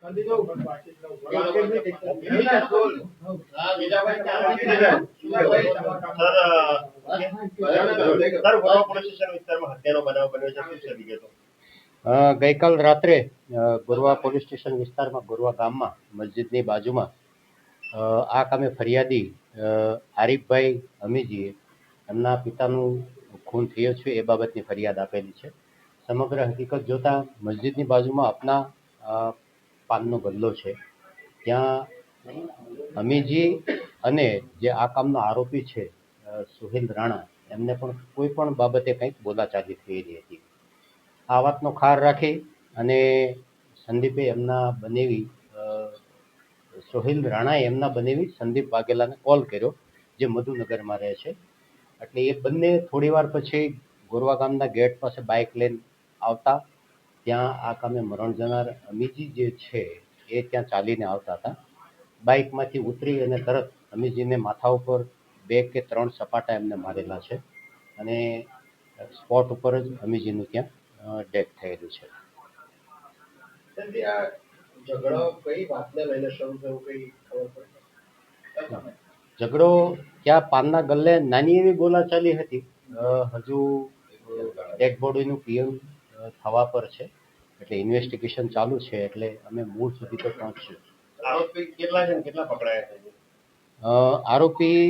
ગઈકાલ રાત્રે Gorwa police station વિસ્તારમાં ગોરવા ગામમાં મસ્જિદની બાજુમાં આ કામે ફરિયાદી આરીફભાઈ હમીજીએ એમના પિતાનું ખૂન થયો છે એ બાબતની ફરિયાદ આપેલી છે. સમગ્ર હકીકત જોતા મસ્જિદની બાજુમાં આપના પાનનો ગલ્લો છે, ત્યાં હમીજી અને જે આ કામનો આરોપી છે સુહેલ રાણા એમને પણ કોઈ પણ બાબતે કંઈક બોલાચાલી થયેલી હતી. આ વાતનો ખાર રાખી અને સંદીપે એમના બનેવી સોહિલ રાણાએ એમના બનેવી સંદીપ વાઘેલાને કોલ કર્યો, જે મધુનગરમાં રહે છે. એટલે એ બંને થોડી વાર પછી ગોરવા ગામના ગેટ પાસે બાઇક લઈને આવતા ત્યાં આ કામે મરણ જનાર અમીજી જે છે એ ત્યાં ચાલીને આવતા હતા. બાઇકમાંથી ઉતરી અને તરત અમીજીને માથા ઉપર 2 કે 3 સપાટા એમને મારેલા છે અને સ્પોટ ઉપર જ અમીજીનું ત્યાં ડેથ થયેલું છે. ઝઘડો ત્યાં પાનના ગલ્લે નાની એવી બોલાચાલી હતી. હજુ ડેડ બોડીનું પીએમ થવા પર છે, એટલે ઇન્વેસ્ટિગેશન ચાલુ છે, એટલે અમે મૂળ સુધી તો પહોંચશું. આરોપી કેટલા છે, કેટલા પકડાયા છે? આરોપી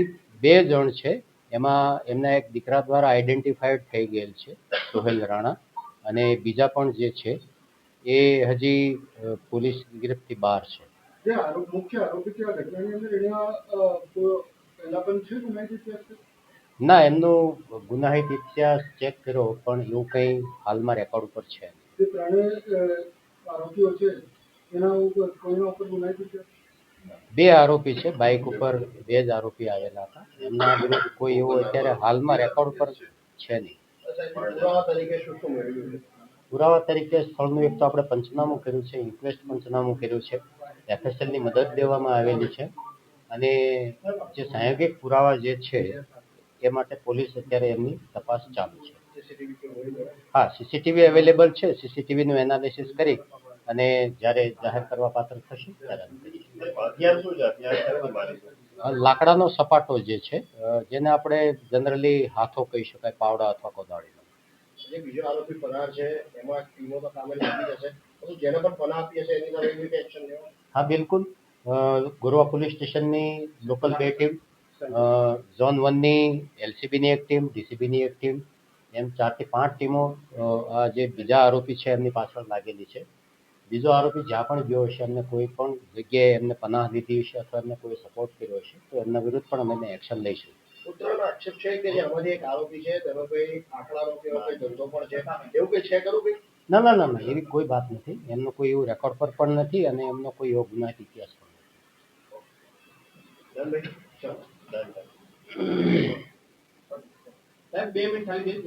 2 જણ છે, એમાં એમના એક દીકરા દ્વારા આઈડેન્ટિફાઈડ થઈ ગયેલ છે સોહેલ રાણા, અને બીજા પણ જે છે એ હજી પોલીસ ગિરફ્તથી બહાર છે. ના, એમનો ગુનાહિત ઇતિહાસ ચેક કર્યો પણ એવું કંઈ હાલમાં રેકોર્ડ ઉપર છે. 2 આરોપી છે, બાઇક ઉપર 2 જ આરોપી આવેલા હતા. એમના વિરુદ્ધ કોઈ એવો અત્યારે હાલમાં રેકોર્ડ ઉપર છે નહીં. પુરાવા તરીકે સ્થળનું એક તો આપણે પંચનામું કર્યું છે, ઇન્ક્વેસ્ટ પંચનામું કર્યું છે, એફએસએલની મદદ લેવામાં આવેલી છે, અને જે સાંયોગિક પુરાવા જે છે એ માટે પોલીસ અત્યારે એમની તપાસ ચાલુ છે. હા, સીસીટીવી અવેલેબલ છે. સીસીટીવીનું એનાલિસિસ કરી અને જ્યારે જાહેર કરવા પાત્ર થશે ત્યારે લાકડાનો સપાટો જે છે, જેને આપણે જનરલી હાથો કહી શકાય, પાવડા અથવા કોદાળીનો. જે બીજો આરોપી ફરાર છે એમાં ટીમો તો કામે લાગી જશે, તો જેને પણ પનાહ આપી હશે એની સામે કોઈ એક્શન લેવા? હા, બિલકુલ. ગોરવા પોલીસ સ્ટેશનની લોકલ 2 ટીમ, ઝોન 1ની એલસીબીની એક ટીમ, ડીસીબીની એક ટીમ, એમ 4 થી 5 ટીમો આ જે બીજા આરોપી છે એમની પાછળ લાગેલી છે. બીજો આરોપી જ્યાં પણ ગયો હશે, એમને કોઈ પણ જગ્યાએ એમને પનાહ લીધી હશે અથવા એમને કોઈ સપોર્ટ કર્યો હશે તો એમના વિરુદ્ધ પણ અમે એક્શન લઈશું. પુત્રનો આક્ષેપ છે કે જે આમાંથી એક આરોપી છે તેનો કોઈ આંકડાનો કે કોઈ ધંધો પણ છે, એવું કંઈ છે ખરું ભાઈ? ના, એવી કોઈ વાત નથી. એમનો કોઈ એવું રેકોર્ડ પર પણ નથી અને એમનો કોઈ એવો ગુનાહિત ઇતિહાસ પણ નથી. 2 મિનિટ ખાલી